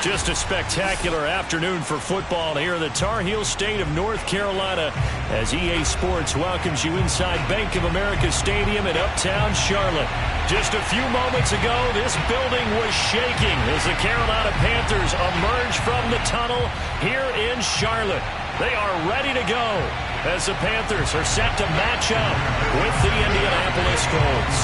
Just a spectacular afternoon for football here in the Tar Heel state of North Carolina as EA Sports welcomes you inside Bank of America Stadium in Uptown Charlotte. Just a few moments ago, this building was shaking as the Carolina Panthers emerge from the tunnel here in Charlotte. They are ready to go as the Panthers are set to match up with the Indianapolis Colts.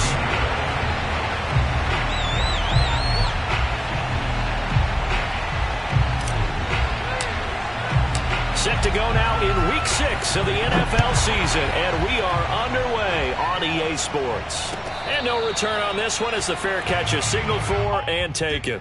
Set to go now in Week 6 of the NFL season, and we are underway on EA Sports. And no return on this one as the fair catch is signaled for and taken.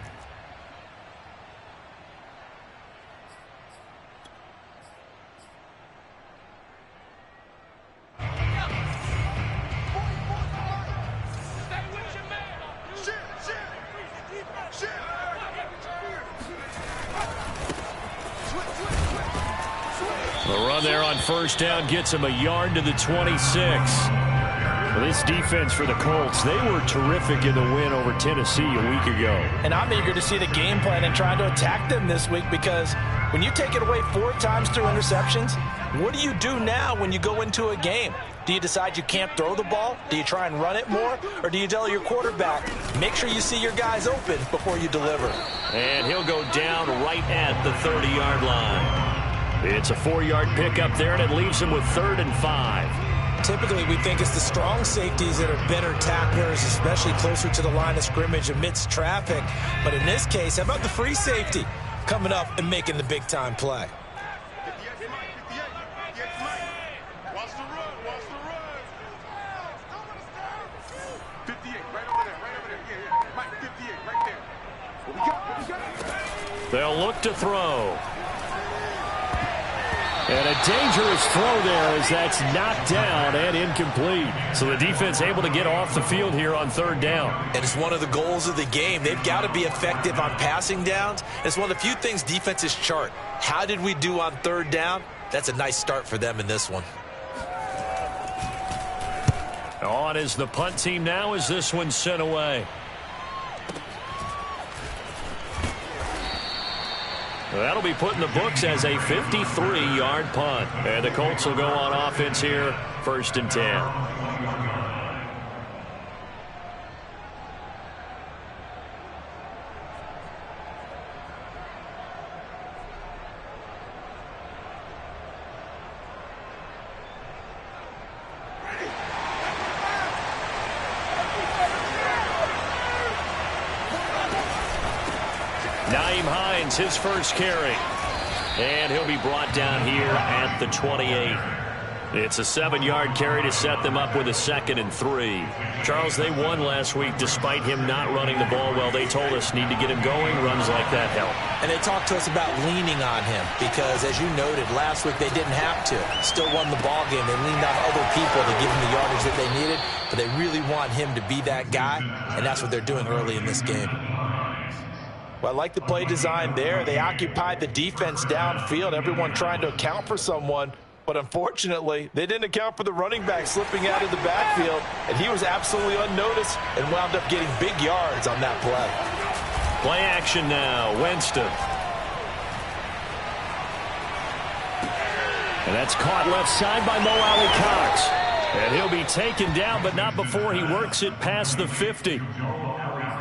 The run there on first down gets him a yard to the 26. Well, this defense for the Colts, they were terrific in the win over Tennessee a week ago. And I'm eager to see the game plan and trying to attack them this week because when you take it away 4 times through interceptions, what do you do now when you go into a game? Do you decide you can't throw the ball? Do you try and run it more? Or do you tell your quarterback, make sure you see your guys open before you deliver? And he'll go down right at the 30-yard line. It's a 4-yard pickup there, and it leaves him with 3rd and 5. Typically, we think it's the strong safeties that are better tacklers, especially closer to the line of scrimmage amidst traffic. But in this case, how about the free safety coming up and making the big-time play? They'll look to throw. And a dangerous throw there as that's knocked down and incomplete. So the defense able to get off the field here on 3rd down. And it's one of the goals of the game. They've got to be effective on passing downs. It's one of the few things defenses chart. How did we do on 3rd down? That's a nice start for them in this one. On is the punt team now as this one's sent away. That'll be put in the books as a 53-yard punt. And the Colts will go on offense here, 1st and 10. His first carry, and he'll be brought down here at the 28. It's a 7-yard carry to set them up with a 2nd and 3. Charles, they won last week despite him not running the ball well. They told us need to get him going. Runs like that help. And they talked to us about leaning on him because, as you noted, last week they didn't have to. Still won the ball game. They leaned on other people to give him the yardage that they needed, but they really want him to be that guy, and that's what they're doing early in this game. Well, I like the play design there. They occupied the defense downfield, everyone trying to account for someone. But unfortunately, they didn't account for the running back slipping out of the backfield, and he was absolutely unnoticed and wound up getting big yards on that play. Play action now, Winston. And that's caught left side by Mo Alley Cox. And he'll be taken down, but not before he works it past the 50.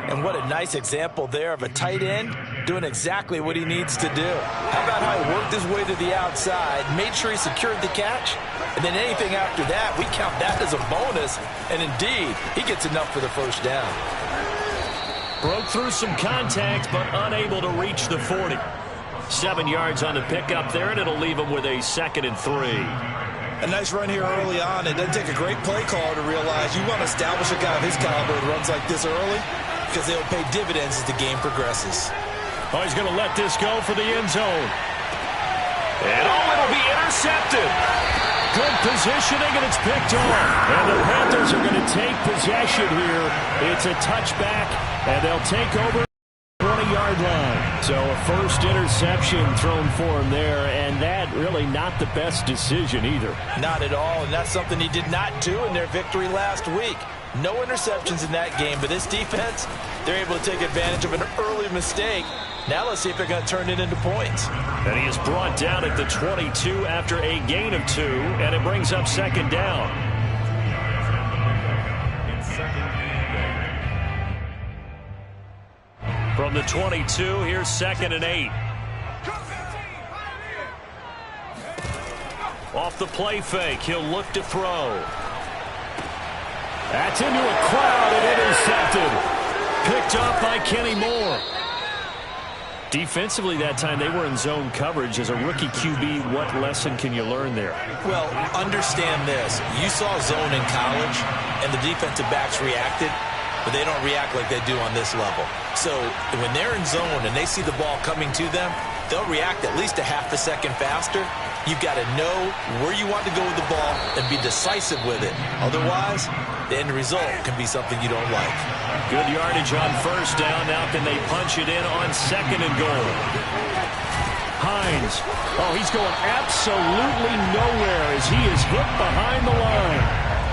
And what a nice example there of a tight end doing exactly what he needs to do. How about how he worked his way to the outside, made sure he secured the catch, and then anything after that, we count that as a bonus. And indeed, he gets enough for the 1st down. Broke through some contact, but unable to reach the 40. 7 yards on the pickup there, and it'll leave him with a 2nd and 3. A nice run here early on. It doesn't take a great play caller to realize you want to establish a guy of his caliber who runs like this early, because they'll pay dividends as the game progresses. Oh, he's going to let this go for the end zone. And it'll be intercepted. Good positioning, and it's picked off. And the Panthers are going to take possession here. It's a touchback, and they'll take over the 20-yard line. So a first interception thrown for him there, and that really not the best decision either. Not at all, and that's something he did not do in their victory last week. No interceptions in that game, but this defense, they're able to take advantage of an early mistake. Now let's see if they're going to turn it into points. And he is brought down at the 22 after a gain of 2, and it brings up second down. From the 22, here's 2nd and 8. Off the play fake, he'll look to throw. That's into a crowd and intercepted. Picked up by Kenny Moore. Defensively that time, they were in zone coverage. As a rookie QB, what lesson can you learn there? Well, understand this. You saw zone in college, and the defensive backs reacted, but they don't react like they do on this level. So when they're in zone and they see the ball coming to them, they'll react at least a half a second faster. You've got to know where you want to go with the ball and be decisive with it. Otherwise, the end result can be something you don't like. Good yardage on first down. Now can they punch it in on 2nd and goal? Hines. Oh, he's going absolutely nowhere as he is hit behind the line.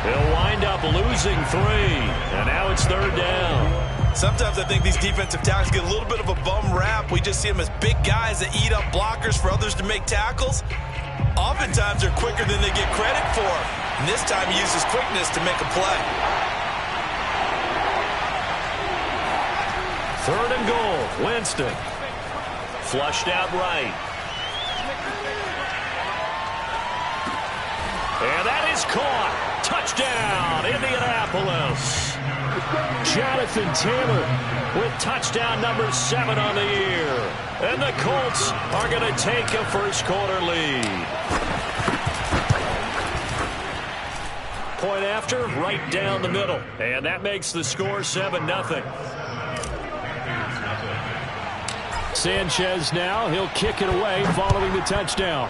He'll wind up losing 3, and now it's 3rd down. Sometimes I think these defensive tackles get a little bit of a bum rap. We just see them as big guys that eat up blockers for others to make tackles. Oftentimes they're quicker than they get credit for. And this time he uses quickness to make a play. 3rd and goal. Winston. Flushed out right. And that is caught. Touchdown, Indianapolis. Jonathan Taylor with touchdown number 7 on the year. And the Colts are going to take a first-quarter lead. Point after, right down the middle. And that makes the score 7-0. Sanchez now, he'll kick it away following the touchdown.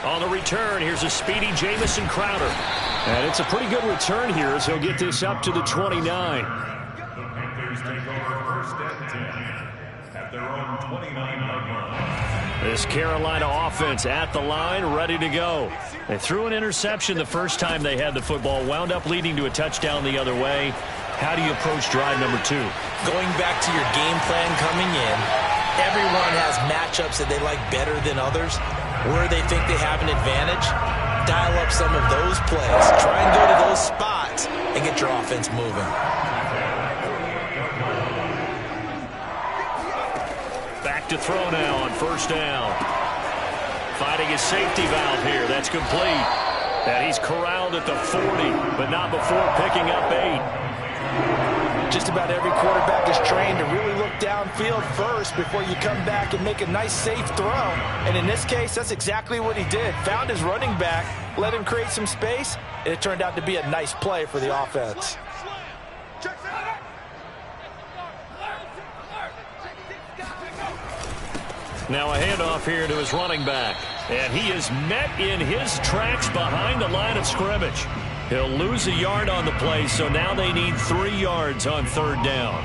On the return, here's a speedy Jamison Crowder. And it's a pretty good return here as he'll get this up to the 29. This Carolina offense at the line, ready to go. They threw an interception the first time they had the football, wound up leading to a touchdown the other way. How do you approach drive number 2? Going back to your game plan coming in, everyone has matchups that they like better than others. Where they think they have an advantage, dial up some of those plays. Try and go to those spots and get your offense moving. Back to throw now on first down. Finding his safety valve here. That's complete. And he's corralled at the 40, but not before picking up 8. Just about every quarterback is trained to really look downfield first before you come back and make a nice, safe throw. And in this case, that's exactly what he did. Found his running back, let him create some space, and it turned out to be a nice play for the offense. Now a handoff here to his running back. And he is met in his tracks behind the line of scrimmage. He'll lose a yard on the play, so now they need 3 yards on 3rd down.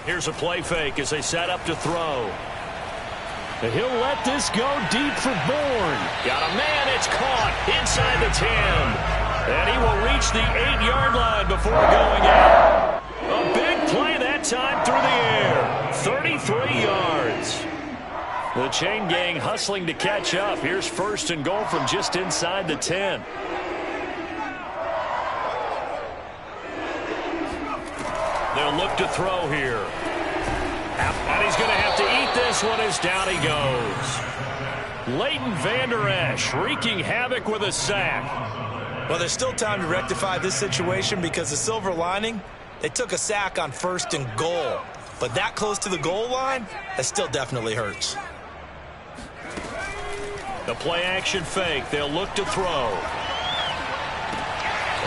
Here's a play fake as they set up to throw. And he'll let this go deep for Bourne. Got a man, it's caught inside the 10. And he will reach the 8-yard line before going out. A big play that time through the air. 33 yards. The chain gang hustling to catch up. Here's 1st and goal from just inside the 10. They'll look to throw here. And he's going to have to eat this one as down he goes. Leighton Vander Esch wreaking havoc with a sack. Well, there's still time to rectify this situation because the silver lining, they took a sack on 1st and goal. But that close to the goal line, that still definitely hurts. The play action fake. They'll look to throw.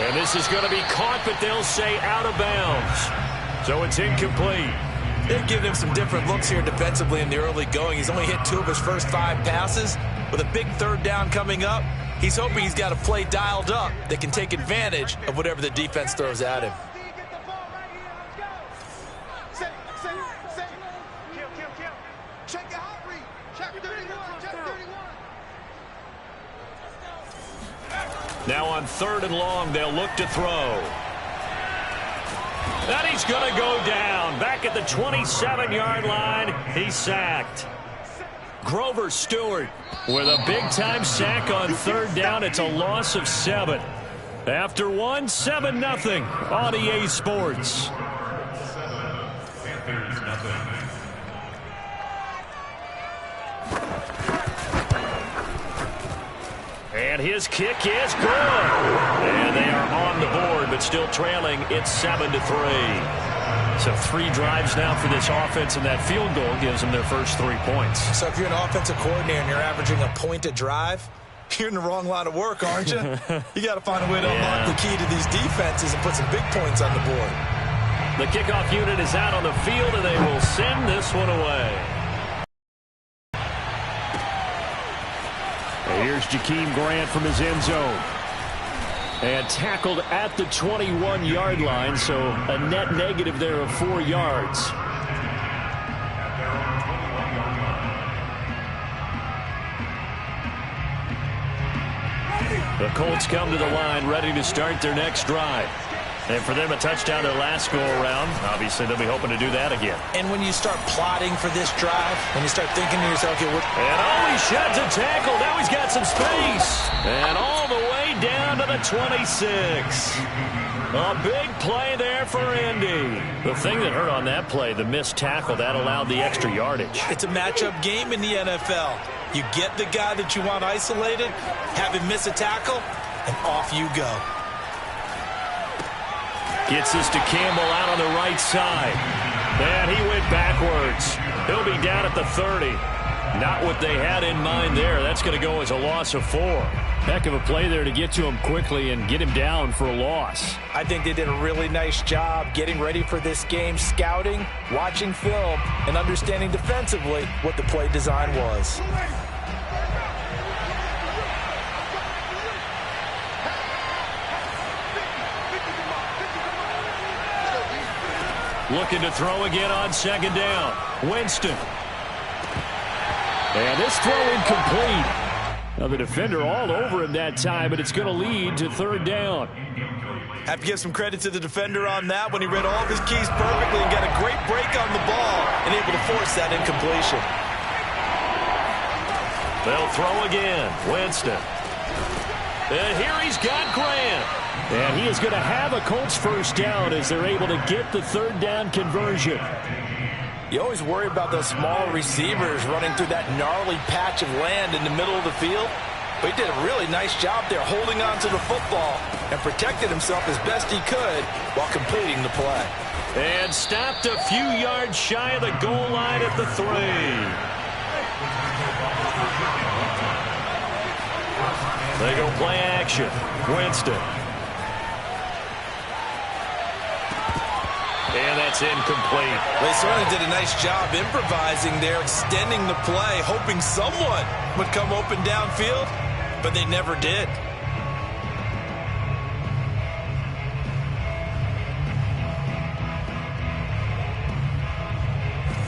And this is going to be caught, but they'll say out of bounds. So it's incomplete. They've given him some different looks here defensively in the early going. He's only hit 2 of his first 5 passes. With a big third down coming up, he's hoping he's got a play dialed up that can take advantage of whatever the defense throws at him. Now on 3rd and long, they'll look to throw. And he's going to go down. Back at the 27-yard line, he's sacked. Grover Stewart with a big-time sack on 3rd down. It's a loss of 7. After 1, 7-0 on EA Sports. And his kick is good. And they are on the board, but still trailing. It's 7-3. So 3 drives now for this offense, and that field goal gives them their first 3 points. So if you're an offensive coordinator and you're averaging a point a drive, you're in the wrong line of work, aren't you? You got to find a way to unlock the key to these defenses and put some big points on the board. The kickoff unit is out on the field, and they will send this one away. Here's Jakeem Grant from his end zone. And tackled at the 21-yard line, so a net negative there of 4 yards. The Colts come to the line ready to start their next drive. And for them, a touchdown their last go-around. Obviously, they'll be hoping to do that again. And when you start plotting for this drive, when you start thinking to yourself, okay, and he sheds a tackle. Now he's got some space. And all the way down to the 26. A big play there for Indy. The thing that hurt on that play, the missed tackle, that allowed the extra yardage. It's a matchup game in the NFL. You get the guy that you want isolated, have him miss a tackle, and off you go. Gets this to Campbell out on the right side. And he went backwards. He'll be down at the 30. Not what they had in mind there. That's going to go as a loss of 4. Heck of a play there to get to him quickly and get him down for a loss. I think they did a really nice job getting ready for this game, scouting, watching film, and understanding defensively what the play design was. Looking to throw again on 2nd down. Winston. And this throw incomplete. Now the defender all over him that time, but it's going to lead to 3rd down. Have to give some credit to the defender on that when he read all of his keys perfectly and got a great break on the ball and able to force that incompletion. They'll throw again. Winston. And here he's got Grant. And he is going to have a Colts first down as they're able to get the 3rd down conversion. You always worry about those small receivers running through that gnarly patch of land in the middle of the field. But he did a really nice job there holding on to the football and protected himself as best he could while completing the play. And stopped a few yards shy of the goal line at the 3. They go play action. Winston. And that's incomplete. They certainly did a nice job improvising there, extending the play, hoping someone would come open downfield, but they never did.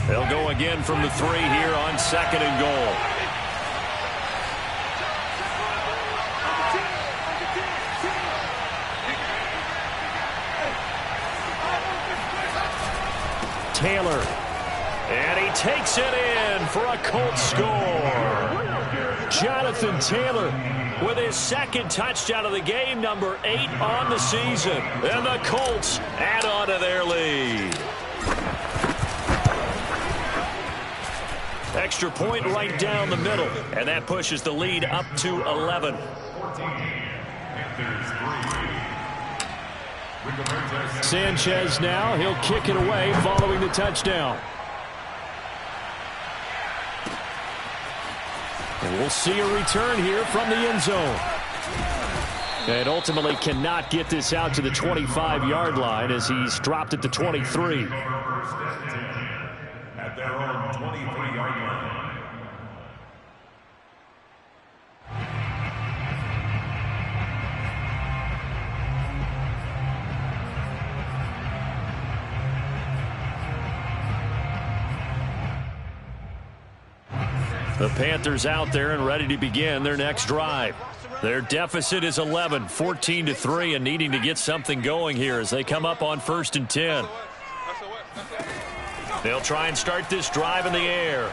They'll go again from the 3 here on 2nd and goal. Taylor, and he takes it in for a Colts score. Jonathan Taylor with his 2nd touchdown of the game, number 8 on the season. And the Colts add on to their lead. Extra point right down the middle, and that pushes the lead up to 11. Sanchez now, he'll kick it away following the touchdown. And we'll see a return here from the end zone. And ultimately cannot get this out to the 25-yard line as he's dropped at the 23. At their own 23-yard line. The Panthers out there and ready to begin their next drive. Their deficit is 11, 14-3, and needing to get something going here as they come up on 1st and 10. They'll try and start this drive in the air.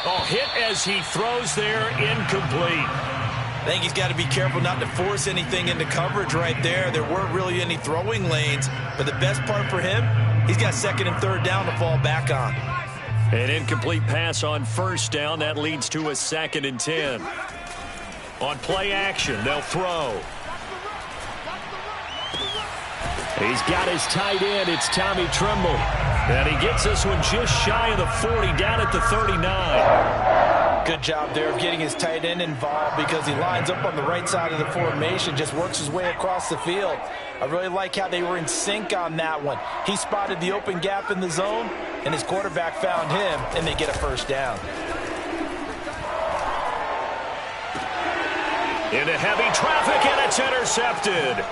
Oh, hit as he throws there, incomplete. I think he's got to be careful not to force anything into coverage right there. There weren't really any throwing lanes, but the best part for him, he's got 2nd and 3rd down to fall back on. An incomplete pass on 1st down. That leads to a 2nd and 10. On play action, they'll throw. He's got his tight end. It's Tommy Tremble. And he gets this one just shy of the 40, down at the 39. Good job there of getting his tight end involved because he lines up on the right side of the formation, just works his way across the field. I really like how they were in sync on that one. He spotted the open gap in the zone, and his quarterback found him, and they get a 1st down. Into heavy traffic, and it's intercepted.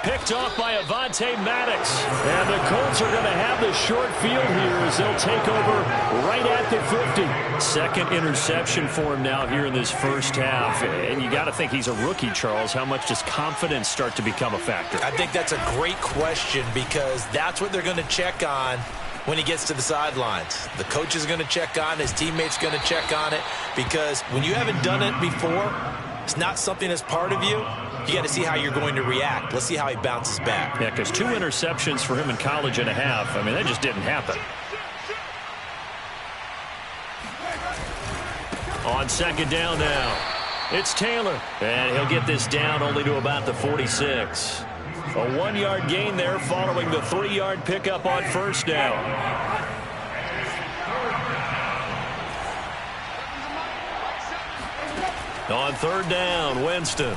Picked off by Avonte Maddox. And the Colts are going to have the short field here as they'll take over right at the 50. 2nd interception for him now here in this 1st half. And you got to think he's a rookie, Charles. How much does confidence start to become a factor? I think that's a great question because that's what they're going to check on when he gets to the sidelines. The coach is going to check on, his teammates going to check on it, because when you haven't done it before, it's not something that's part of you. You got to see how you're going to react. Let's see how he bounces back. Yeah, because 2 interceptions for him in college and a half. I mean, that just didn't happen. On 2nd down now, it's Taylor. And he'll get this down only to about the 46. A 1-yard gain there following the 3-yard pickup on 1st down. On 3rd down, Winston.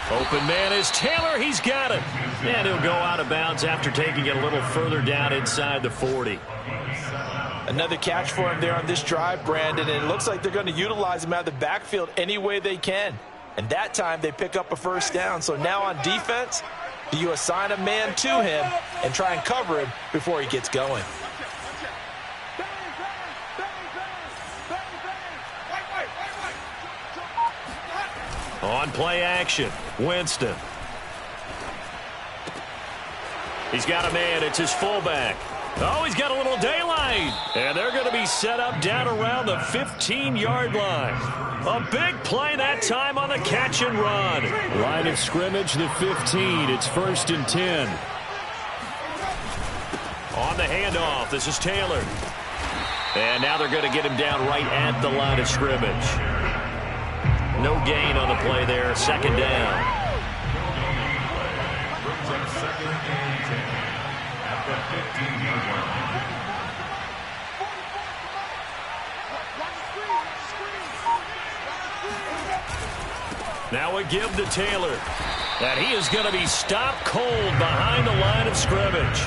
Open man is Taylor. He's got it. And he'll go out of bounds after taking it a little further down inside the 40. Another catch for him there on this drive, Brandon, and it looks like they're going to utilize him out of the backfield any way they can. And that time they pick up a 1st down. So now on defense, do you assign a man to him and try and cover him before he gets going? On play action, Winston. He's got a man. It's his fullback. Oh, he's got a little daylight. And they're going to be set up down around the 15-yard line. A big play that time on the catch and run. Line of scrimmage, the 15. It's 1st and 10. On the handoff, this is Taylor. And now they're going to get him down right at the line of scrimmage. No gain on the play there. 2nd down. Now a give to Taylor. And he is going to be stopped cold behind the line of scrimmage.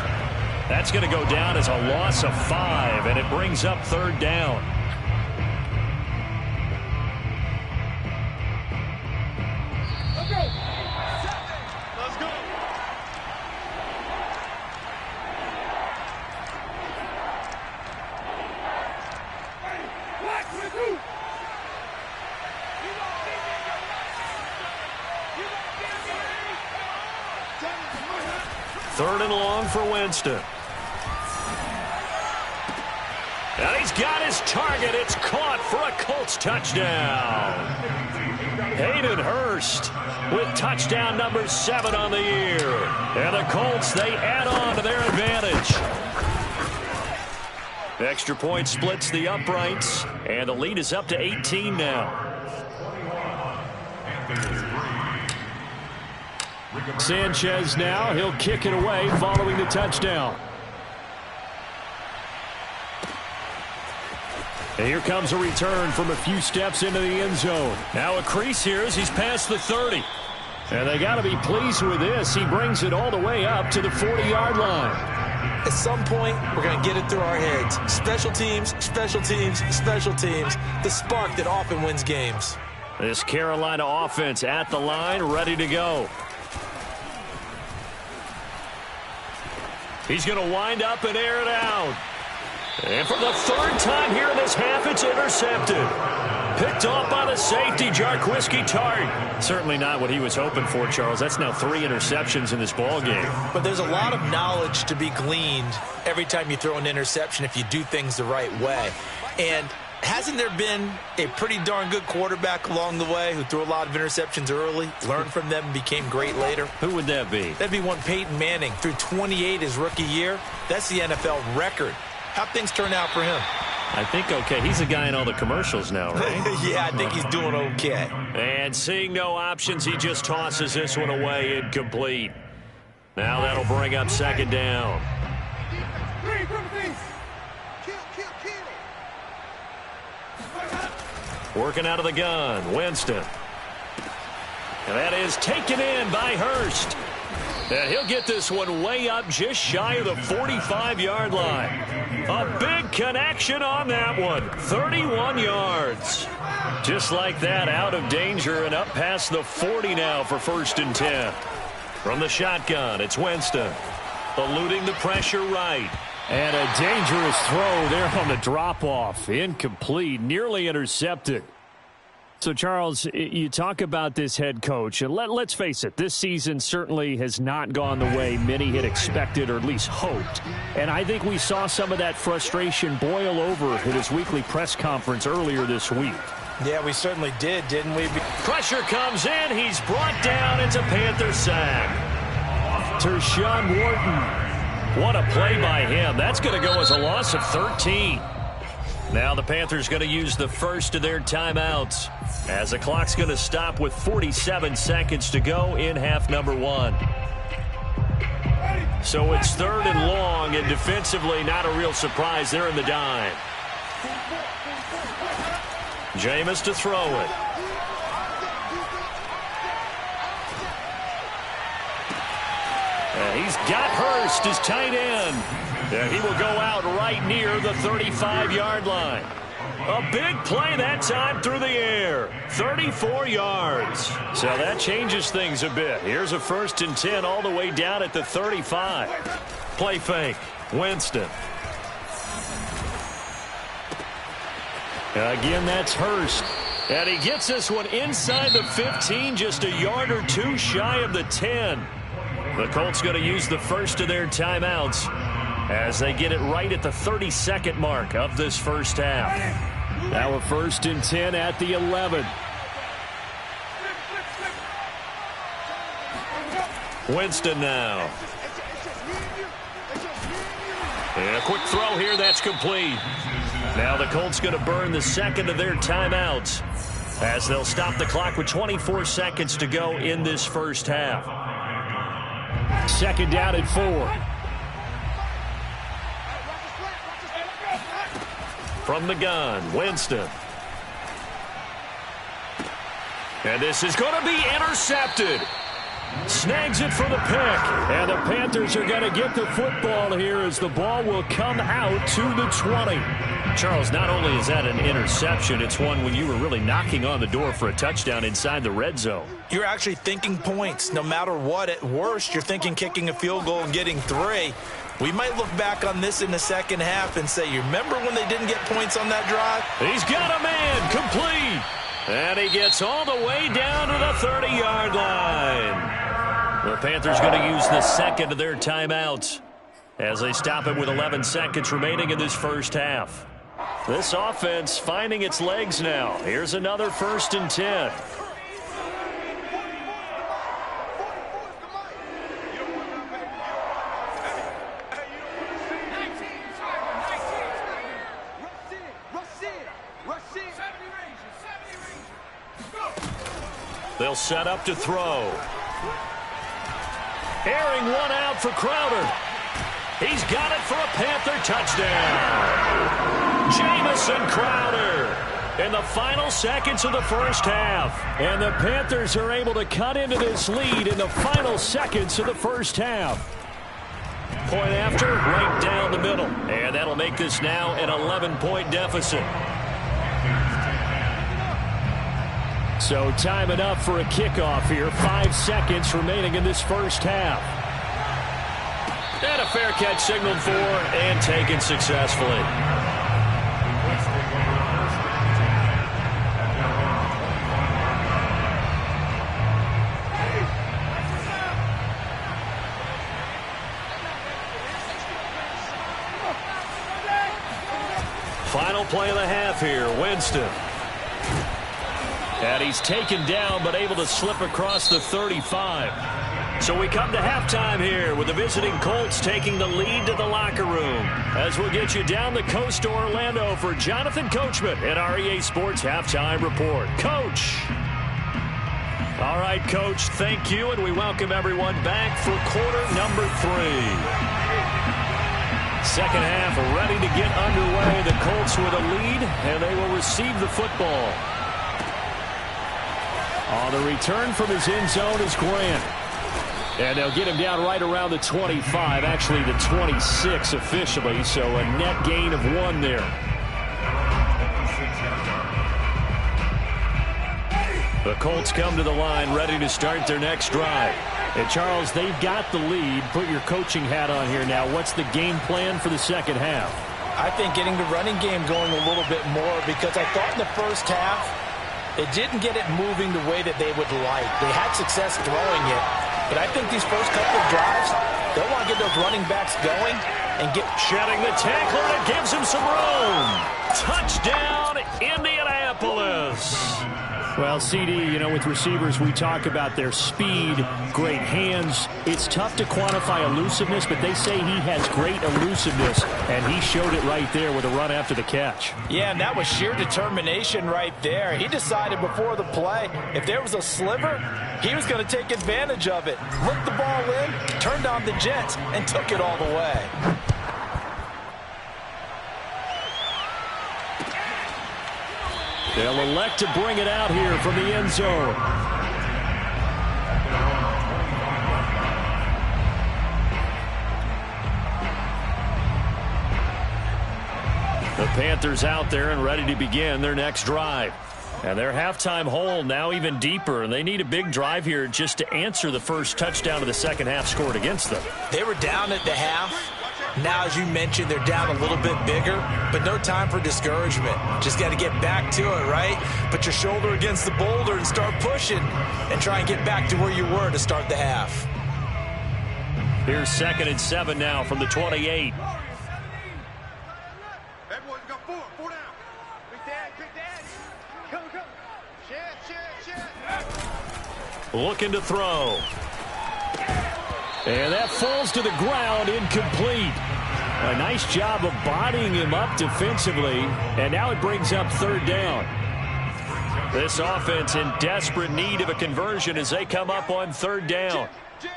That's going to go down as a loss of 5, and it brings up 3rd down. Let's go. Third and long for Winston. And he's got his target. It's caught for a Colts touchdown. Hayden Hurst with touchdown number 7 on the year. And the Colts, they add on to their advantage. Extra point splits the uprights, and the lead is up to 18 now. Sanchez now, he'll kick it away following the touchdown. And here comes a return from a few steps into the end zone. Now a crease here as he's past the 30. And they got to be pleased with this. He brings it all the way up to the 40-yard line. At some point, we're going to get it through our heads. Special teams, special teams, special teams. The spark that often wins games. This Carolina offense at the line, ready to go. He's going to wind up and air it out. And for the third time here in this half, it's intercepted. Picked off by the safety, Jarquiski Tart. Certainly not what he was hoping for, Charles. That's now 3 interceptions in this ball game. But there's a lot of knowledge to be gleaned every time you throw an interception if you do things the right way. And hasn't there been a pretty darn good quarterback along the way who threw a lot of interceptions early, learned from them, and became great later? Who would that be? That'd be one Peyton Manning. Threw 28 his rookie year. That's the NFL record. How'd things turn out for him? I think okay. He's a guy in all the commercials now, right? Yeah, I think he's doing okay. And seeing no options, he just tosses this one away incomplete. Now that'll bring up second down. Working out of the gun, Winston. And that is taken in by Hurst. And he'll get this one way up just shy of the 45-yard line. A big connection on that one. 31 yards. Just like that, out of danger and up past the 40 now for 1st and 10. From the shotgun, it's Winston. Eluding the pressure right. And a dangerous throw there on the drop-off. Incomplete, nearly intercepted. So, Charles, you talk about this head coach, and let's face it, this season certainly has not gone the way many had expected or at least hoped. And I think we saw some of that frustration boil over at his weekly press conference earlier this week. Yeah, we certainly did, didn't we? Pressure comes in. He's brought down. It's a Panther sack. Tershawn Wharton. What a play by him. That's going to go as a loss of 13. Now the Panthers going to use the first of their timeouts as the clock's going to stop with 47 seconds to go in half number 1. So it's 3rd and long, and defensively not a real surprise. They're in the dime. Jameis to throw it. And he's got Hurst, his tight end. And he will go out right near the 35-yard line. A big play that time through the air. 34 yards. So that changes things a bit. Here's a 1st and 10 all the way down at the 35. Play fake. Winston. Again, that's Hurst. And he gets this one inside the 15, just a yard or two shy of the 10. The Colts going to use the first of their timeouts as they get it right at the 32nd mark of this first half. Now a 1st and 10 at the 11. Winston now. And a quick throw here, that's complete. Now the Colts going to burn the second of their timeouts as they'll stop the clock with 24 seconds to go in this first half. 2nd down and 4. From the gun, Winston. And this is going to be intercepted. Snags it for the pick. And the Panthers are going to get the football here as the ball will come out to the 20. Charles, not only is that an interception, it's one when you were really knocking on the door for a touchdown inside the red zone. You're actually thinking points. No matter what, at worst, you're thinking kicking a field goal and getting 3. We might look back on this in the second half and say, you remember when they didn't get points on that drive? He's got a man, complete. And he gets all the way down to the 30-yard line. The Panthers going to use the second of their timeouts as they stop it with 11 seconds remaining in this first half. This offense finding its legs now. Here's another 1st and 10. They'll set up to throw. Airing one out for Crowder. He's got it for a Panther touchdown. Jamison Crowder in the final seconds of the first half. And the Panthers are able to cut into this lead in the final seconds of the first half. Point after, right down the middle. And that'll make this now an 11-point deficit. So time enough for a kickoff here. 5 seconds remaining in this first half. And a fair catch signaled for and taken successfully. Final play of the half here, Winston. And he's taken down but able to slip across the 35. So we come to halftime here with the visiting Colts taking the lead to the locker room. As we'll get you down the coast to Orlando for Jonathan Coachman at our EA Sports Halftime Report. Coach. All right, Coach, thank you, and we welcome everyone back for quarter number 3. Second half ready to get underway. The Colts with a lead, and they will receive the football. On the return from his end zone is Grant. And they'll get him down right around the 25, actually the 26 officially, so a net gain of 1 there. The Colts come to the line ready to start their next drive. And Charles, they've got the lead. Put your coaching hat on here now. What's the game plan for the second half? I think getting the running game going a little bit more, because I thought in the first half it didn't get it moving the way that they would like. They had success throwing it, but I think these first couple of drives, they'll want to get those running backs going and get... Shedding the tackler that gives him some room. Touchdown, Indianapolis. Well, CD, you know, with receivers, we talk about their speed, great hands. It's tough to quantify elusiveness, but they say he has great elusiveness, and he showed it right there with a run after the catch. Yeah, and that was sheer determination right there. He decided before the play, if there was a sliver, he was going to take advantage of it. Looked the ball in, turned on the Jets, and took it all the way. They'll elect to bring it out here from the end zone. The Panthers out there and ready to begin their next drive. And their halftime hole now even deeper, and they need a big drive here just to answer the first touchdown of the second half scored against them. They were down at the half. Now, as you mentioned, they're down a little bit bigger, but no time for discouragement. Just got to get back to it, right? Put your shoulder against the boulder and start pushing and try and get back to where you were to start the half. Here's 2nd and 7 now from the 28. Hey, boys, we got 4 down. Big dad. Come. Shit. Looking to throw. And that falls to the ground, incomplete. A nice job of bodying him up defensively, and now it brings up 3rd down. This offense in desperate need of a conversion as they come up on 3rd down. Jim.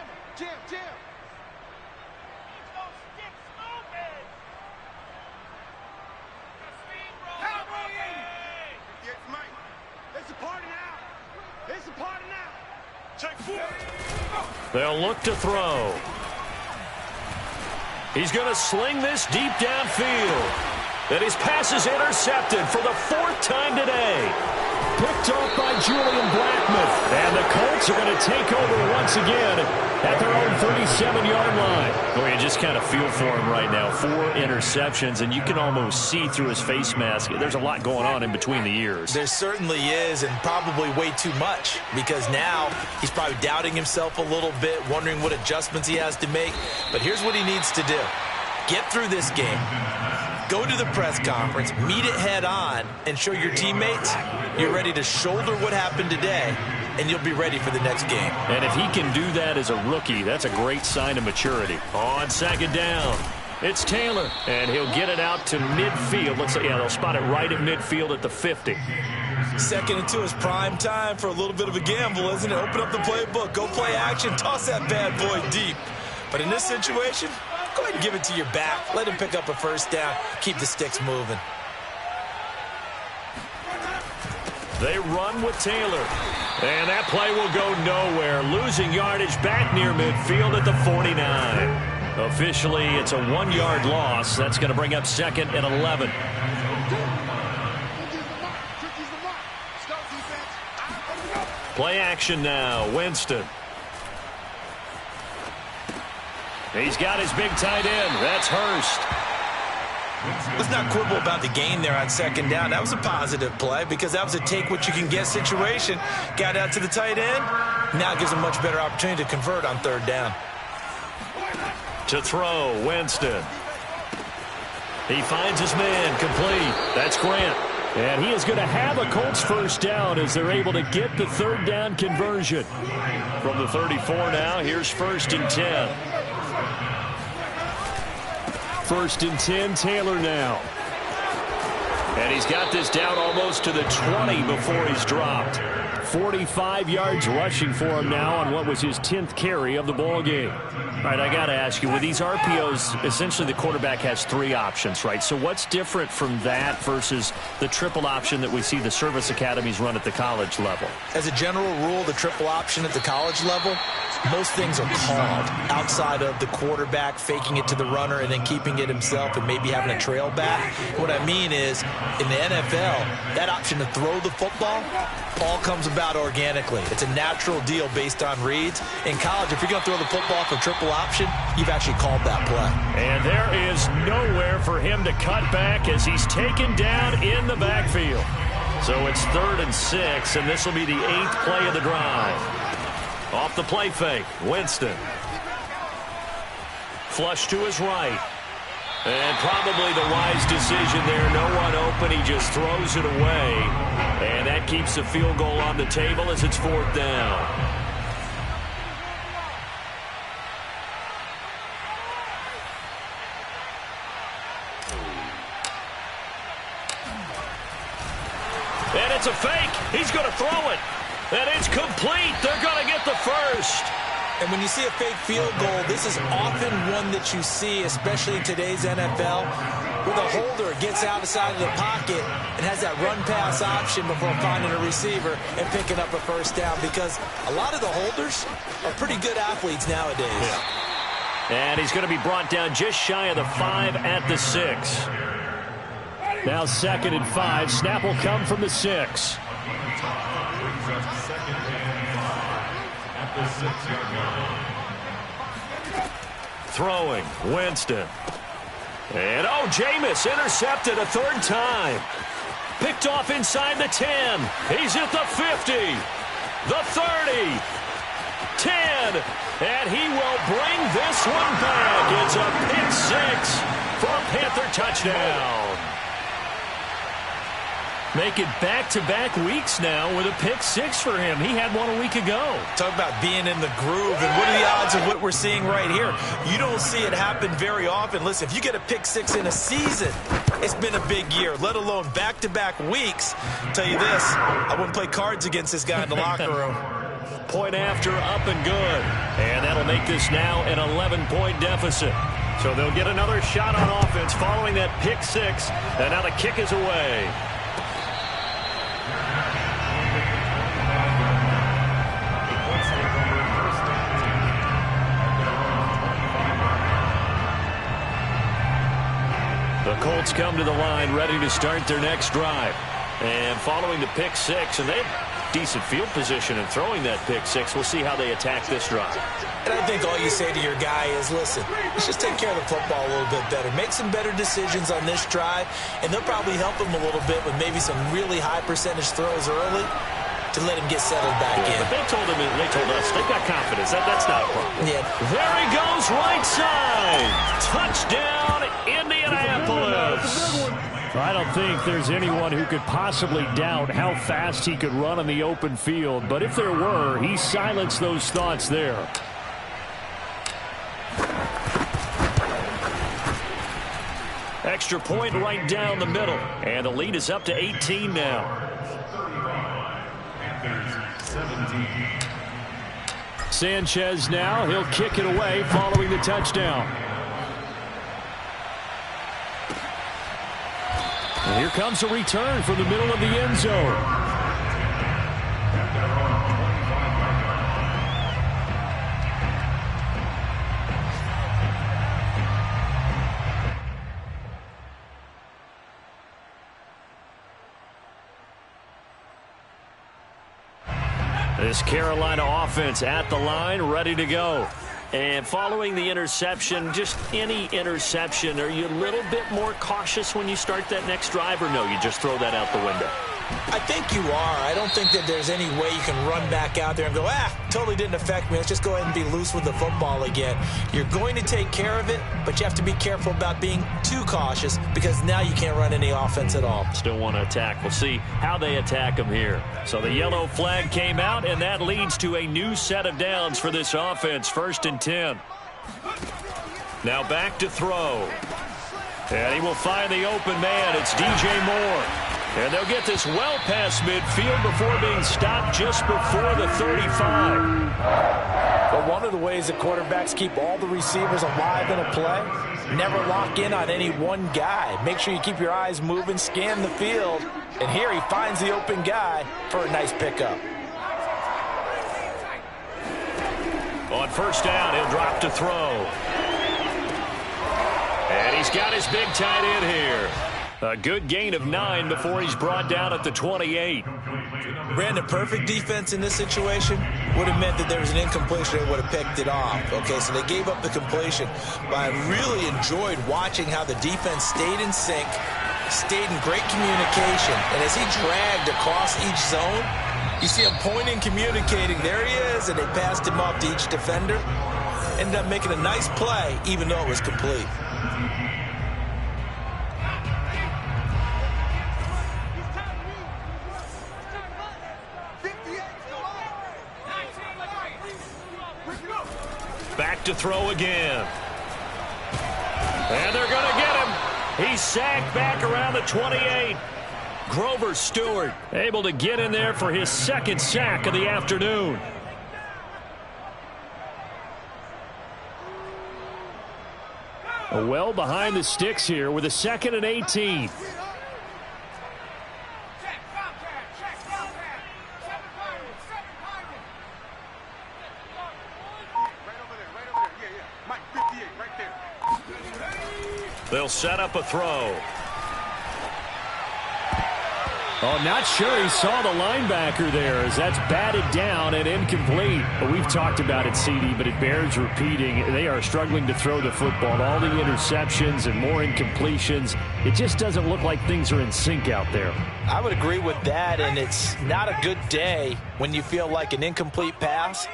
It's a party now. Take 4. They'll look to throw. He's going to sling this deep downfield. And his pass is intercepted for the 4th time today. Picked off by Julian Blackmon. And the Colts are going to take over once again at their own 37-yard line. Well, you just kind of feel for him right now. 4 interceptions, and you can almost see through his face mask. There's a lot going on in between the ears. There certainly is, and probably way too much, because now he's probably doubting himself a little bit, wondering what adjustments he has to make. But here's what he needs to do. Get through this game. Go to the press conference, meet it head on, and show your teammates you're ready to shoulder what happened today, and you'll be ready for the next game. And if he can do that as a rookie, that's a great sign of maturity. On 2nd down, it's Taylor, and he'll get it out to midfield. Looks like, yeah, they'll spot it right at midfield at the 50. 2nd and 2 is prime time for a little bit of a gamble, isn't it? Open up the playbook, go play action, toss that bad boy deep. But in this situation, go ahead and give it to your back. Let him pick up a 1st down. Keep the sticks moving. They run with Taylor. And that play will go nowhere. Losing yardage back near midfield at the 49. Officially, it's a 1-yard loss. That's going to bring up 2nd and 11. Play action now. Winston. He's got his big tight end. That's Hurst. Let's not quibble about the gain there on 2nd down. That was a positive play because that was a take-what-you-can-get situation. Got out to the tight end. Now it gives him a much better opportunity to convert on 3rd down. To throw, Winston. He finds his man, complete. That's Grant. And he is going to have a Colts 1st down as they're able to get the 3rd down conversion. From the 34 now, here's 1st and 10. 1st and 10, Taylor now. And he's got this down almost to the 20 before he's dropped. 45 yards rushing for him now on what was his 10th carry of the ball game. All right, I got to ask you, with these RPOs, essentially the quarterback has 3 options, right? So what's different from that versus the triple option that we see the service academies run at the college level? As a general rule, the triple option at the college level, most things are called outside of the quarterback faking it to the runner and then keeping it himself and maybe having a trail back. What I mean is, in the NFL, that option to throw the football all comes about organically. It's a natural deal based on reads. In college, if you're going to throw the football for triple option, you've actually called that play. And there is nowhere for him to cut back as he's taken down in the backfield. So it's 3rd and 6, and this will be the 8th play of the drive. Off the play fake, Winston. Flush to his right. And probably the wise decision there. No one open. He just throws it away. And that keeps the field goal on the table as it's 4th down. And it's a fake. He's going to throw it. And it's complete. They're going to get the 1st. And when you see a fake field goal, this is often one that you see, especially in today's NFL, where the holder gets outside of the pocket and has that run-pass option before finding a receiver and picking up a 1st down, because a lot of the holders are pretty good athletes nowadays. Yeah. And he's going to be brought down just shy of the 5 at the 6. Now 2nd and 5. Snap will come from the 6. Throwing, Winston. And, oh, Jameis intercepted a 3rd time. Picked off inside the 10. He's at the 50. The 30. 10. And he will bring this one back. It's a pick 6 for a Panther touchdown. Make it back-to-back weeks now with a pick 6 for him. He had one a week ago. Talk about being in the groove, and what are the odds of what we're seeing right here? You don't see it happen very often. Listen, if you get a pick 6 in a season, it's been a big year, let alone back-to-back weeks. I'll tell you this, I wouldn't play cards against this guy in the locker room. Point after, up and good. And that'll make this now an 11-point deficit. So they'll get another shot on offense following that pick 6, and now the kick is away. The Colts come to the line ready to start their next drive. And following the pick 6, and they have decent field position in throwing that pick 6. We'll see how they attack this drive. And I think all you say to your guy is, listen, let's just take care of the football a little bit better. Make some better decisions on this drive, and they'll probably help him a little bit with maybe some really high percentage throws early to let him get settled back in. But they told us they've got confidence. That's not a problem. Yeah. There he goes, right side. Touchdown, Indianapolis. I don't think there's anyone who could possibly doubt how fast he could run on the open field. But if there were, he silenced those thoughts there. Extra point right down the middle. And the lead is up to 18 now. Sanchez now, he'll kick it away following the touchdown. And here comes a return from the middle of the end zone. This Carolina offense at the line, ready to go. And following the interception, just any interception, are you a little bit more cautious when you start that next drive, or no, you just throw that out the window? I think you are. I don't think that there's any way you can run back out there and go, totally didn't affect me. Let's just go ahead and be loose with the football again. You're going to take care of it, but you have to be careful about being too cautious because now you can't run any offense at all. Still want to attack. We'll see how they attack them here. So the yellow flag came out, and that leads to a new set of downs for this offense. 1st and 10. Now back to throw. And he will find the open man. It's DJ Moore. And they'll get this well past midfield before being stopped just before the 35. But one of the ways that quarterbacks keep all the receivers alive in a play, never lock in on any one guy. Make sure you keep your eyes moving, scan the field. And here he finds the open guy for a nice pickup. On 1st down, he'll drop to throw. And he's got his big tight end here. A good gain of 9 before he's brought down at the 28. Brandon, perfect defense in this situation would have meant that there was an incompletion. They would have picked it off. Okay, so they gave up the completion. But I really enjoyed watching how the defense stayed in sync, stayed in great communication. And as he dragged across each zone, you see him pointing, communicating. There he is, and they passed him off to each defender. Ended up making a nice play, even though it was complete. Back to throw again. And they're going to get him. He's sacked back around the 28. Grover Stewart able to get in there for his 2nd sack of the afternoon. Well behind the sticks here with a 2nd and 18. They'll set up a throw. Oh, not sure he saw the linebacker there as that's batted down and incomplete. But we've talked about it, CD, but it bears repeating. They are struggling to throw the football. All the interceptions and more incompletions. It just doesn't look like things are in sync out there. I would agree with that, and it's not a good day when you feel like an incomplete pass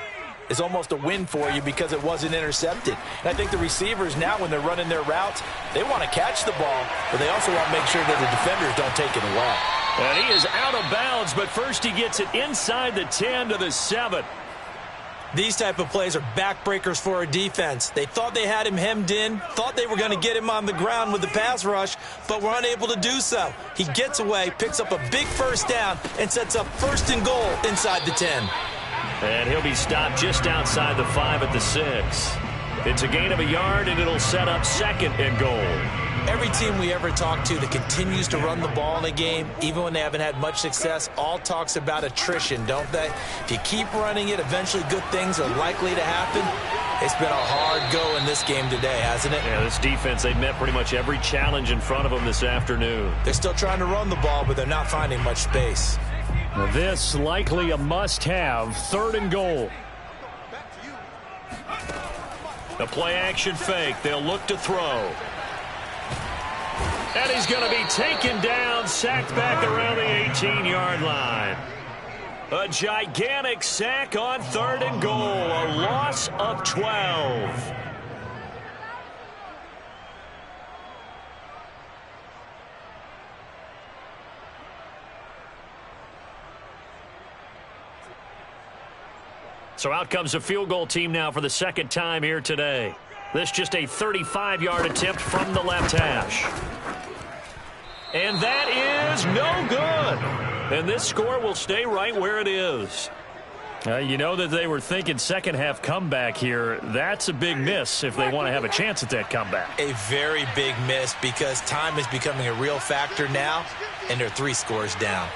is almost a win for you because it wasn't intercepted. And I think the receivers now, when they're running their routes, they want to catch the ball, but they also want to make sure that the defenders don't take it away. And he is out of bounds, but first he gets it inside the 10 to the 7. These type of plays are backbreakers for a defense. They thought they had him hemmed in, thought they were going to get him on the ground with the pass rush, but were unable to do so. He gets away, picks up a big 1st down, and sets up 1st and goal inside the 10. And he'll be stopped just outside the 5 at the 6. It's a gain of a yard, and it'll set up 2nd and goal. Every team we ever talk to that continues to run the ball in a game, even when they haven't had much success, all talks about attrition, don't they? If you keep running it, eventually good things are likely to happen. It's been a hard go in this game today, hasn't it? Yeah, this defense, they've met pretty much every challenge in front of them this afternoon. They're still trying to run the ball, but they're not finding much space. Now this likely a must-have, 3rd and goal. The play-action fake. They'll look to throw. And he's going to be taken down, sacked back around the 18-yard line. A gigantic sack on 3rd and goal, a loss of 12. So out comes the field goal team now for the 2nd time here today. This just a 35-yard attempt from the left hash. And that is no good. And this score will stay right where it is. You know that they were thinking second-half comeback here. That's a big miss if they want to have a chance at that comeback. A very big miss because time is becoming a real factor now, and they're 3 scores down.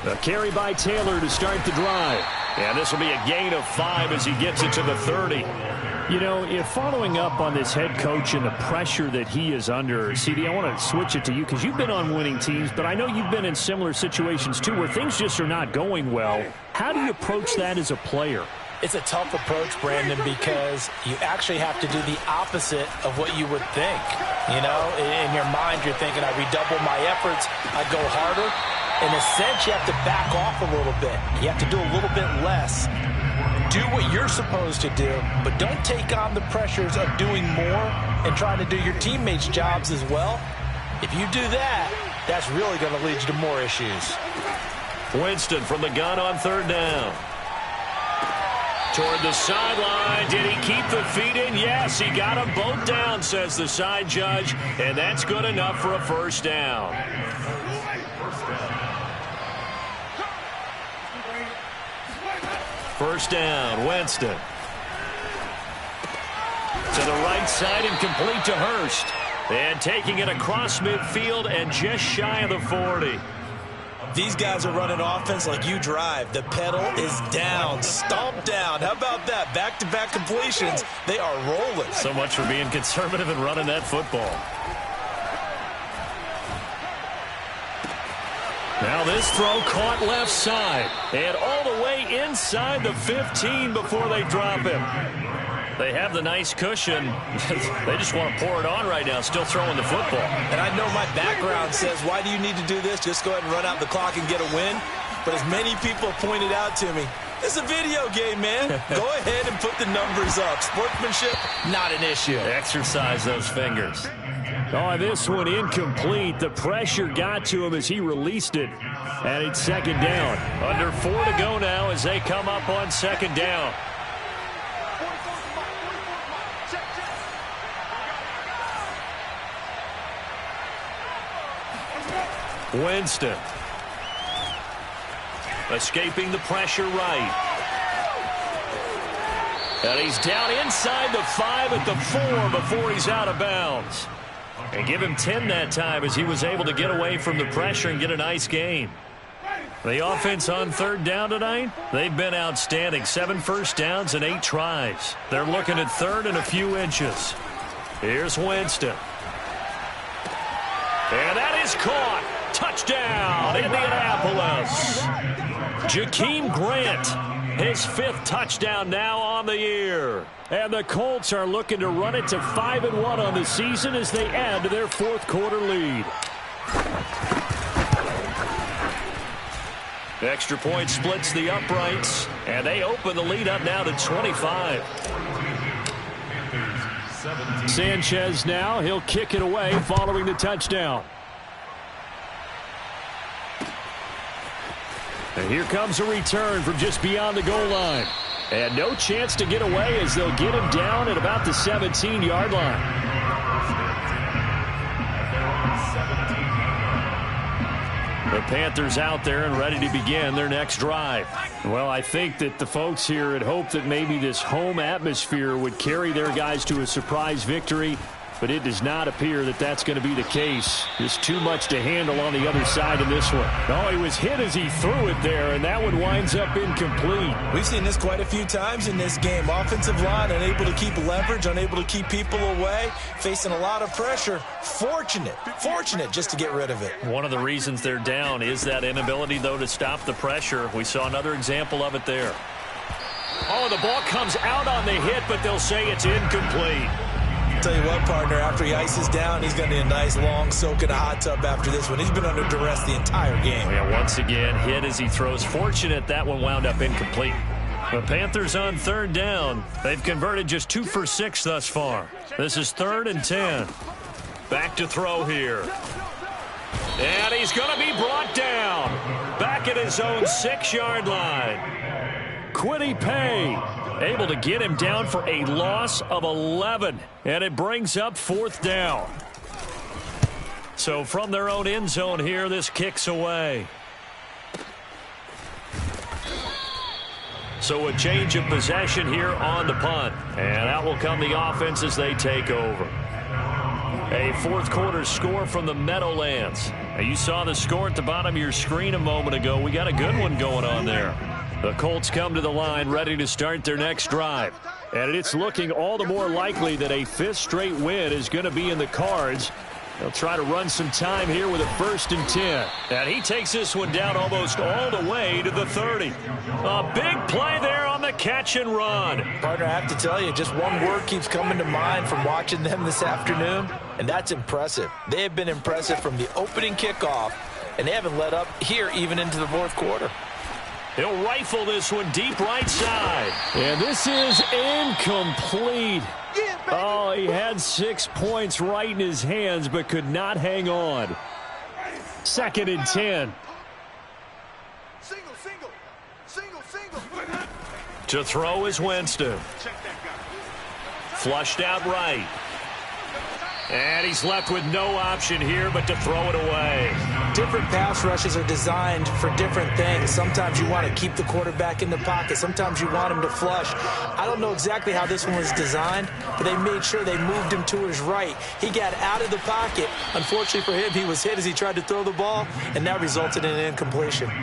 A carry by Taylor to start the drive. And this will be a gain of 5 as he gets it to the 30. You know, if following up on this head coach and the pressure that he is under, CD, I want to switch it to you because you've been on winning teams, but I know you've been in similar situations too where things just are not going well. How do you approach that as a player? It's a tough approach, Brandon, because you actually have to do the opposite of what you would think. You know, in your mind, you're thinking, I redouble my efforts, I go harder. In a sense, you have to back off a little bit. You have to do a little bit less. Do what you're supposed to do, but don't take on the pressures of doing more and trying to do your teammates' jobs as well. If you do that, that's really going to lead you to more issues. Winston from the gun on third down. Toward the sideline. Did he keep the feet in? Yes, he got them both down, says the side judge, and that's good enough for a first down. First down, Winston. To the right side and complete to Hurst. And taking it across midfield and just shy of the 40. These guys are running offense like you drive. The pedal is down, stomped down. How about that? Back-to-back completions. They are rolling. So much for being conservative and running that football. Now this throw caught left side. And all the way inside the 15 before they drop him. They have the nice cushion. They just want to pour it on right now, still throwing the football. And I know my background says, why do you need to do this? Just go ahead and run out the clock and get a win. But as many people pointed out to me, it's a video game, man. Go ahead and put the numbers up. Sportsmanship, not an issue. Exercise those fingers. Oh, this one incomplete. The pressure got to him as he released it. And it's second down. Under 4 to go now as they come up on second down. Winston. Escaping the pressure right. And he's down inside the 5 at the 4 before he's out of bounds. And give him 10 that time as he was able to get away from the pressure and get a nice gain. The offense on third down tonight, they've been outstanding. 7 first downs and 8 tries. They're looking at third and a few inches. Here's Winston. And that is caught. Touchdown, Indianapolis. Jakeem Grant, his 5th touchdown now on the year. And the Colts are looking to run it to 5-1 on the season as they add to their 4th quarter lead. Extra point splits the uprights, and they open the lead up now to 25. Sanchez now, he'll kick it away following the touchdown. And here comes a return from just beyond the goal line. And no chance to get away as they'll get him down at about the 17-yard line. The Panthers out there and ready to begin their next drive. Well, I think that the folks here had hoped that maybe this home atmosphere would carry their guys to a surprise victory. But it does not appear that that's going to be the case. Just too much to handle on the other side of this one. Oh, he was hit as he threw it there, and that one winds up incomplete. We've seen this quite a few times in this game. Offensive line unable to keep leverage, unable to keep people away, facing a lot of pressure. Fortunate just to get rid of it. One of the reasons they're down is that inability, though, to stop the pressure. We saw another example of it there. Oh, the ball comes out on the hit, but they'll say it's incomplete. Tell you what, partner, after he ices down, he's going to need a nice long soak in a hot tub after this one. He's been under duress the entire game. Yeah, once again, hit as he throws. Fortunate that one wound up incomplete. The Panthers on third down. They've converted just 2 for 6 thus far. This is 3rd and 10. Back to throw here. And he's going to be brought down. Back at his own 6-yard line. Kwity Paye able to get him down for a loss of 11. And it brings up 4th down. So from their own end zone here, this kicks away. So a change of possession here on the punt. And out will come the offense as they take over. A 4th quarter score from the Meadowlands. Now, you saw the score at the bottom of your screen a moment ago. We got a good one going on there. The Colts come to the line ready to start their next drive. And it's looking all the more likely that a fifth straight win is going to be in the cards. They'll try to run some time here with a 1st and 10. And he takes this one down almost all the way to the 30. A big play there on the catch and run. Partner, I have to tell you, just one word keeps coming to mind from watching them this afternoon, and that's impressive. They have been impressive from the opening kickoff, and they haven't let up here even into the 4th quarter. He'll rifle this one deep right side. And this is incomplete. Oh, he had 6 points right in his hands, but could not hang on. 2nd and 10. Single. To throw is Winston. Flushed out right. And he's left with no option here but to throw it away. Different pass rushes are designed for different things. Sometimes you want to keep the quarterback in the pocket. Sometimes you want him to flush. I don't know exactly how this one was designed, but they made sure they moved him to his right. He got out of the pocket. Unfortunately for him, he was hit as he tried to throw the ball, and that resulted in an incompletion. 1st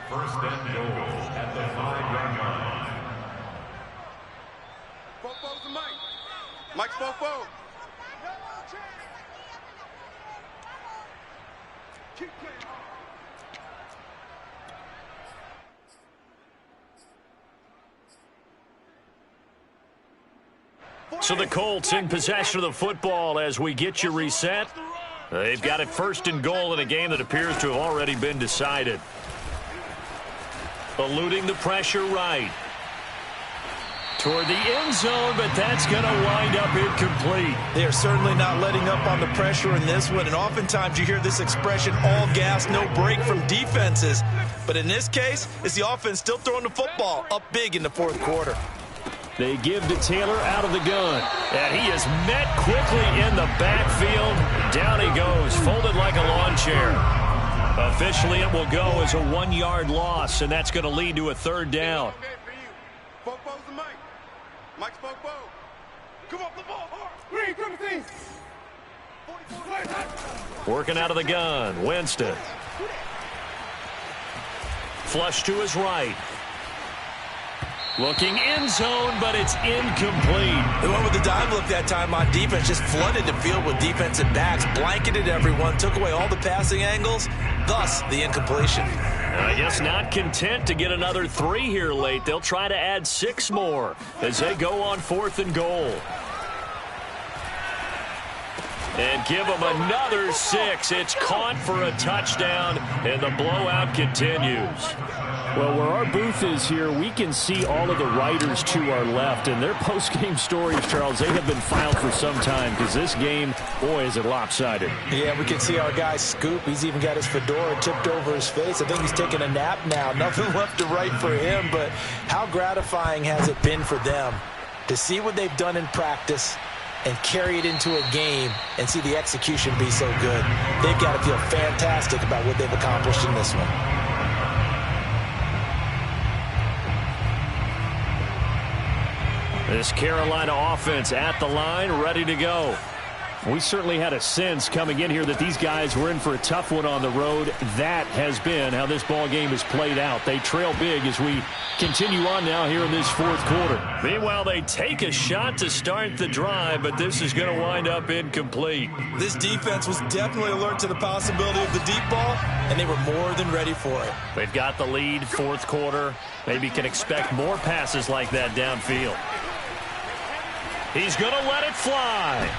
and goal at the 5-yard line. Fofo to Mike. Mike's Fofo. Keep playing. So the Colts in possession of the football as we get you reset. They've got it 1st and goal in a game that appears to have already been decided. Eluding the pressure right. Toward the end zone, but that's going to wind up incomplete. They are certainly not letting up on the pressure in this one, and oftentimes you hear this expression, all gas, no break from defenses. But in this case, it's the offense still throwing the football up big in the 4th quarter. They give to Taylor out of the gun. And he is met quickly in the backfield. Down he goes, folded like a lawn chair. Officially, it will go as a 1-yard loss, and that's going to lead to a 3rd down. Fofo's to Mike. Mike's Fofo. Come up the ball hard. Green, come to Working out of the gun, Winston. Flush to his right. Looking end zone, but it's incomplete. The one with the dime look that time on defense just flooded the field with defensive backs, blanketed everyone, took away all the passing angles, thus the incompletion. I guess not content to get another 3 here late. They'll try to add 6 more as they go on 4th and goal. And give them another 6. It's caught for a touchdown, and the blowout continues. Well, where our booth is here, we can see all of the writers to our left. And their post-game stories, Charles, they have been filed for some time because this game, boy, is it lopsided. Yeah, we can see our guy Scoop. He's even got his fedora tipped over his face. I think he's taking a nap now. Nothing left to write for him, but how gratifying has it been for them to see what they've done in practice and carry it into a game and see the execution be so good. They've got to feel fantastic about what they've accomplished in this one. This Carolina offense at the line, ready to go. We certainly had a sense coming in here that these guys were in for a tough one on the road. That has been how this ball game has played out. They trail big as we continue on now here in this 4th quarter. Meanwhile, they take a shot to start the drive, but this is going to wind up incomplete. This defense was definitely alert to the possibility of the deep ball, and they were more than ready for it. They've got the lead, 4th quarter. Maybe can expect more passes like that downfield. He's going to let it fly.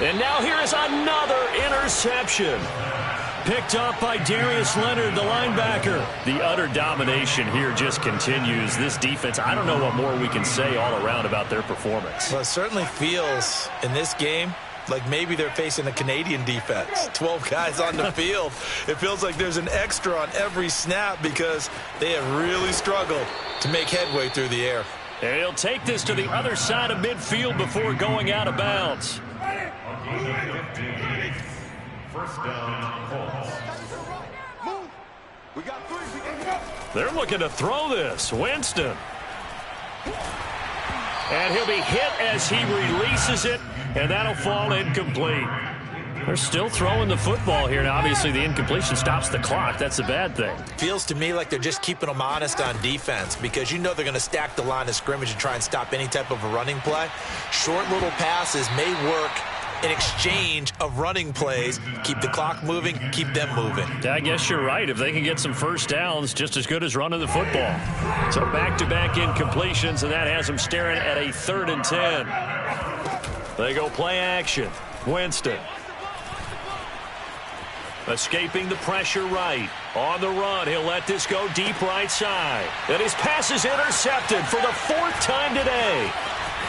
And now here is another interception. Picked up by Darius Leonard, the linebacker. The utter domination here just continues. This defense, I don't know what more we can say all around about their performance. Well, it certainly feels in this game like maybe they're facing a Canadian defense. 12 guys on the field. It feels like there's an extra on every snap because they have really struggled to make headway through the air. And he'll take this to the other side of midfield before going out of bounds. 1st down, Coltz. Move. We got 3. We can go. They're looking to throw this. Winston. And he'll be hit as he releases it, and that'll fall incomplete. They're still throwing the football here. Now, obviously, the incompletion stops the clock. That's a bad thing. Feels to me like they're just keeping them honest on defense because you know they're going to stack the line of scrimmage and try and stop any type of a running play. Short little passes may work in exchange of running plays. Keep the clock moving, keep them moving. I guess you're right. If they can get some first downs, just as good as running the football. So back-to-back incompletions, and that has them staring at a 3rd and 10. They go play action. Winston. Escaping the pressure right. On the run, he'll let this go deep right side. And his pass is intercepted for the 4th time today.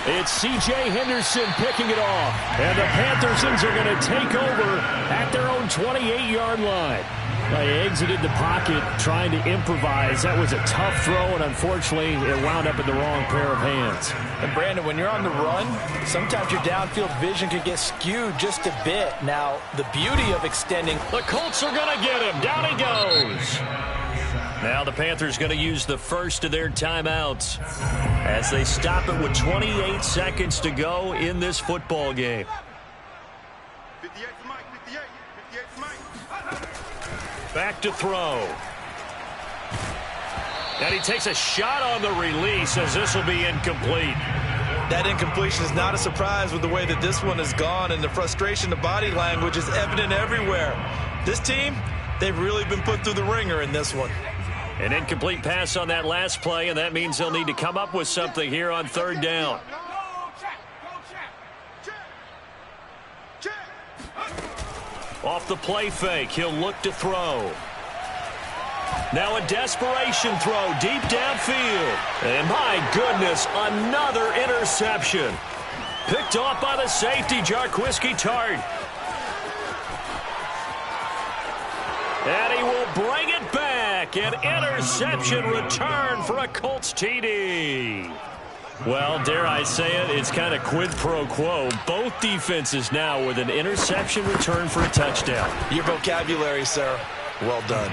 It's C.J. Henderson picking it off. And the Panthers are going to take over at their own 28-yard line. They exited the pocket trying to improvise. That was a tough throw, and unfortunately, it wound up in the wrong pair of hands. And Brandon, when you're on the run, sometimes your downfield vision can get skewed just a bit. Now, the beauty of extending. The Colts are going to get him. Down he goes. Now the Panthers going to use the first of their timeouts as they stop it with 28 seconds to go in this football game. 58 for Mike, 58 for Mike. Back to throw. And he takes a shot on the release as this will be incomplete. That incompletion is not a surprise with the way that this one has gone, and the frustration, the body language is evident everywhere. This team, they've really been put through the ringer in this one. An incomplete pass on that last play, and that means they'll need to come up with something here on 3rd down. Off the play fake, he'll look to throw. Now a desperation throw deep downfield. And my goodness, another interception. Picked off by the safety, Jarquiski Tart. And he will bring it back. An interception return for a Colts TD. Well, dare I say it, it's kind of quid pro quo. Both defenses now with an interception return for a touchdown. Your vocabulary, sir. Well done.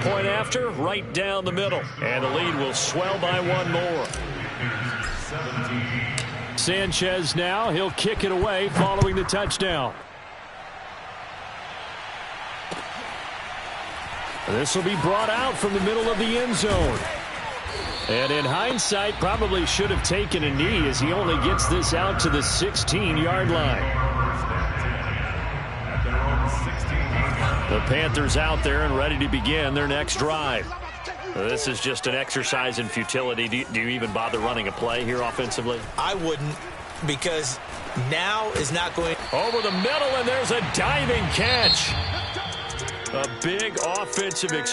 Point after, right down the middle. And the lead will swell by 1 more. Sanchez now, he'll kick it away following the touchdown. This will be brought out from the middle of the end zone. And in hindsight, probably should have taken a knee as he only gets this out to the 16-yard line. The Panthers out there and ready to begin their next drive. This is just an exercise in futility. Do you even bother running a play here offensively? I wouldn't, because now is not going. Over the middle, and there's a diving catch. A big offensive